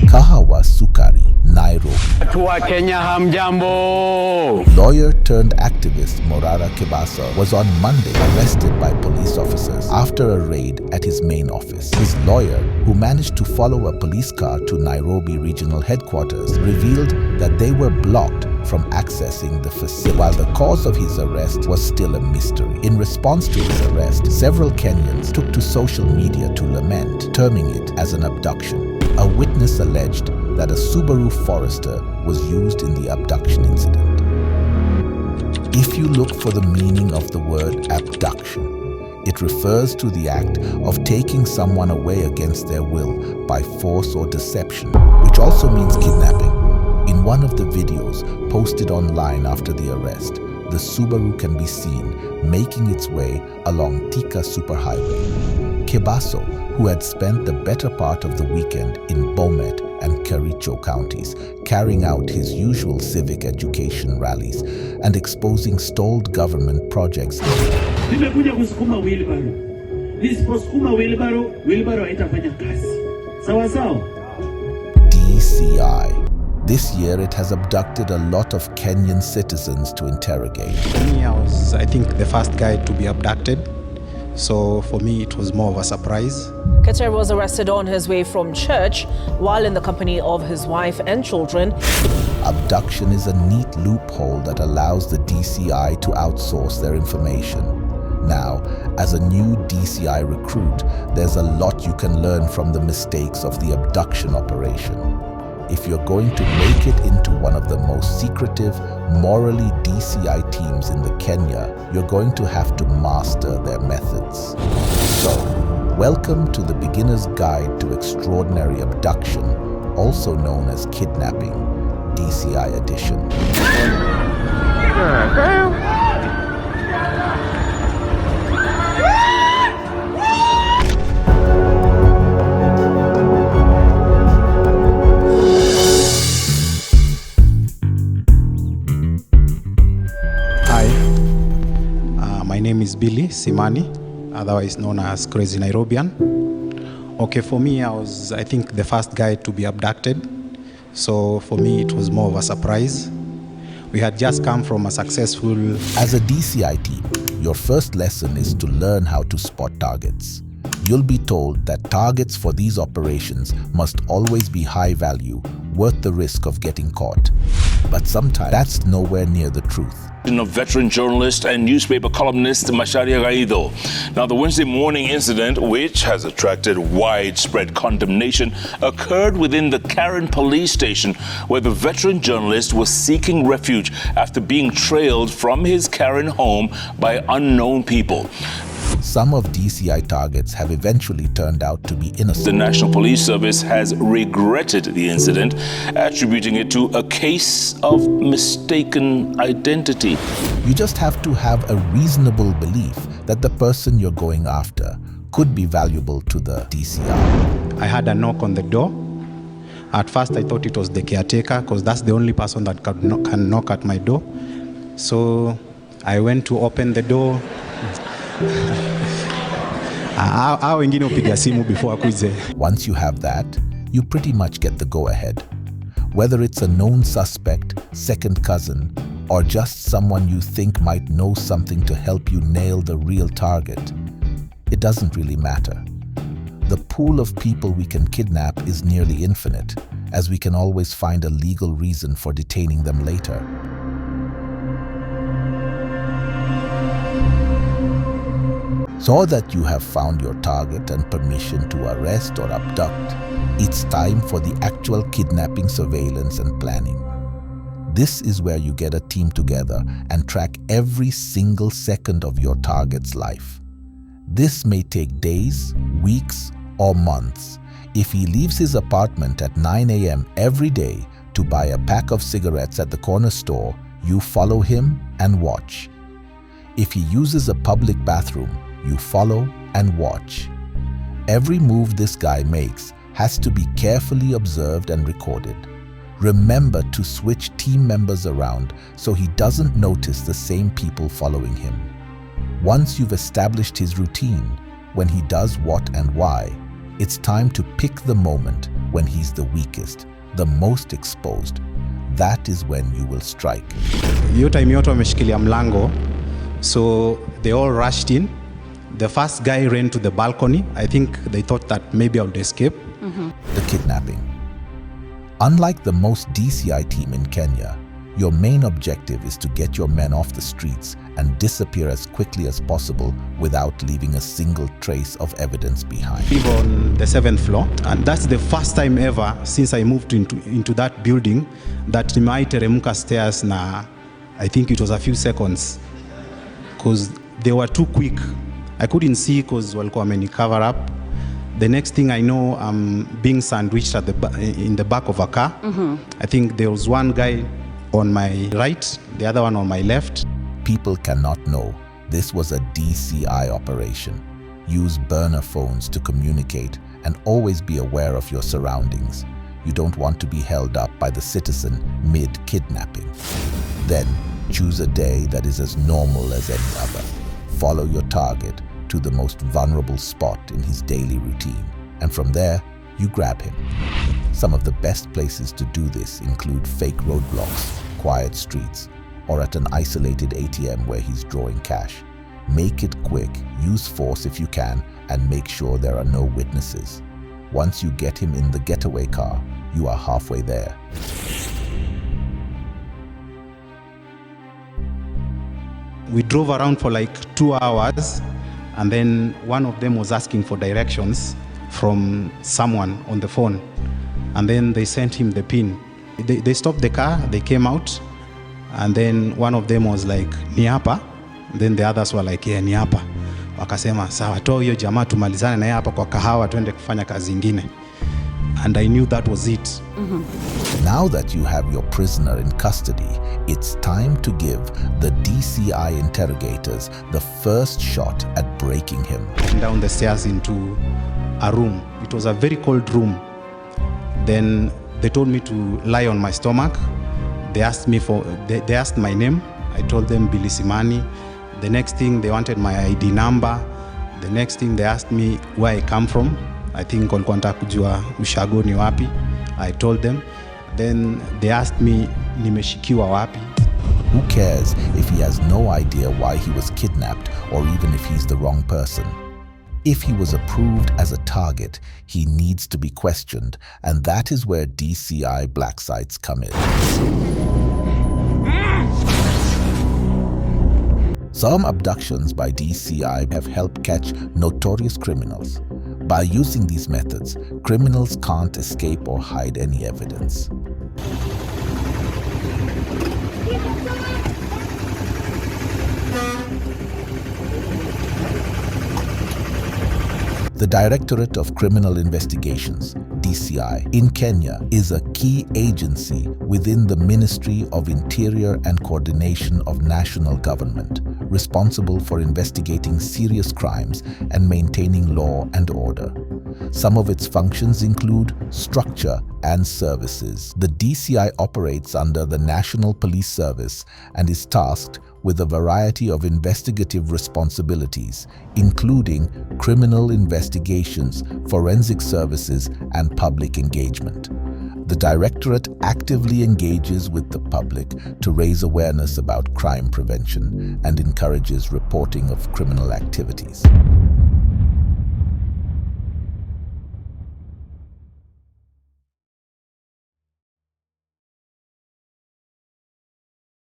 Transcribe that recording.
Kahawa Sukari, Nairobi. Kenya hamjambo. Lawyer turned activist Morara Kibasa was on Monday arrested by police officers after a raid at his main office. His lawyer, who managed to follow a police car to Nairobi regional headquarters, revealed that they were blocked from accessing the facility, while the cause of his arrest was still a mystery. In response to his arrest, several Kenyans took to social media to lament, terming it as an abduction. A witness alleged that a Subaru Forester was used in the abduction incident. If you look for the meaning of the word abduction, it refers to the act of taking someone away against their will by force or deception, which also means kidnapping. In one of the videos posted online after the arrest, the Subaru can be seen making its way along Thika Superhighway. Kibaso, who had spent the better part of the weekend in Bomet and Kericho counties, carrying out his usual civic education rallies and exposing stalled government projects. Nimekuja kusukuma wheelbarrow. Nisiposukuma wheelbarrow haitafanya kazi. Sawa sawa? DCI. This year it has abducted a lot of Kenyan citizens to interrogate. For me, I was, the first guy to be abducted. So for me, it was more of a surprise. Keter was arrested on his way from church while in the company of his wife and children. Abduction is a neat loophole that allows the DCI to outsource their information. Now, as a new DCI recruit, there's a lot you can learn from the mistakes of the abduction operation. If you're going to make it into one of the most secretive, morally DCI teams in the Kenya, you're going to have to master their methods. So, welcome to the Beginner's Guide to Extraordinary Abduction, also known as Kidnapping, DCI Edition. My name is Billy Simani, otherwise known as Crazy Nairobian. Okay, for me, I was, the first guy to be abducted. So for me, it was more of a surprise. We had just come from a successful... As a DCI team, your first lesson is to learn how to spot targets. You'll be told that targets for these operations must always be high value, worth the risk of getting caught. But sometimes that's nowhere near the truth. Of veteran journalist and newspaper columnist Macharia Gaido. Now, the Wednesday morning incident, which has attracted widespread condemnation, occurred within the Karen police station, where the veteran journalist was seeking refuge after being trailed from his Karen home by unknown people. Some of DCI targets have eventually turned out to be innocent. The National Police Service has regretted the incident, attributing it to a case of mistaken identity. You just have to have a reasonable belief that the person you're going after could be valuable to the DCI. I had a knock on the door. At first, I thought it was the caretaker, because that's the only person that can knock at my door. So I went to open the door. Once you have that, you pretty much get the go-ahead. Whether it's a known suspect, second cousin, or just someone you think might know something to help you nail the real target, it doesn't really matter. The pool of people we can kidnap is nearly infinite, as we can always find a legal reason for detaining them later. So that you have found your target and permission to arrest or abduct, it's time for the actual kidnapping surveillance and planning. This is where you get a team together and track every single second of your target's life. This may take days, weeks, or months. If he leaves his apartment at 9 a.m. every day to buy a pack of cigarettes at the corner store, you follow him and watch. If he uses a public bathroom, you follow and watch. Every move this guy makes has to be carefully observed and recorded. Remember to switch team members around so he doesn't notice the same people following him. Once you've established his routine, when he does what and why, It's time to pick the moment when he's the weakest, the most exposed. That is when you will strike. Hiyo time yote wameshikilia mlango, so they all rushed in. The first guy ran to the balcony. I think they thought that maybe I would escape. The kidnapping. Unlike the most DCI team in Kenya, your main objective is to get your men off the streets and disappear as quickly as possible without leaving a single trace of evidence behind. Live on the 7th floor, and that's the first time ever since I moved into that building that nimeiteremka stairs na I think it was a few seconds because they were too quick. I couldn't see because walikuwa wameni cover up. The next thing I know, I'm being sandwiched in the back of a car. I think there was one guy on my right, the other one on my left. People cannot know this was a DCI operation. Use burner phones to communicate and always be aware of your surroundings. You don't want to be held up by the citizen mid-kidnapping. Then, choose a day that is as normal as any other. Follow your target to the most vulnerable spot in his daily routine, and from there, you grab him. Some of the best places to do this include fake roadblocks, quiet streets, or at an isolated ATM where he's drawing cash. Make it quick, use force if you can, and make sure there are no witnesses. Once you get him in the getaway car, you are halfway there. We drove around for like 2 hours, and then one of them was asking for directions from someone on the phone, and then they sent him the pin. They stopped the car, they came out, and then one of them was like, ni hapa? Then the others were like, yeah, ni hapa. Wakasema, sawa, toa hiyo jamaa tumalizane na yeye hapa kwa kahawa tuende kufanya kazi ingine. And I knew that was it. Now that you have your prisoner in custody, it's time to give the DCI interrogators the first shot at breaking him. Down the stairs into a room. It was a very cold room. Then they told me to lie on my stomach. They asked my name. I told them Billy Simani. The next thing they wanted my ID number. The next thing they asked me where I come from. I think walikuwa wanataka kujua ushago ni wapi. I told them. Then they asked me nimeshikiwa wapi. Who cares if he has no idea why he was kidnapped or even if he's the wrong person? If he was approved as a target, he needs to be questioned, and that is where DCI black sites come in. Some abductions by DCI have helped catch notorious criminals. By using these methods, criminals can't escape or hide any evidence. The Directorate of Criminal Investigations, DCI, in Kenya is a key agency within the Ministry of Interior and Coordination of National Government, responsible for investigating serious crimes and maintaining law and order. Some of its functions include structure and services. The DCI operates under the National Police Service and is tasked with a variety of investigative responsibilities, including criminal investigations, forensic services, and public engagement. The Directorate actively engages with the public to raise awareness about crime prevention and encourages reporting of criminal activities.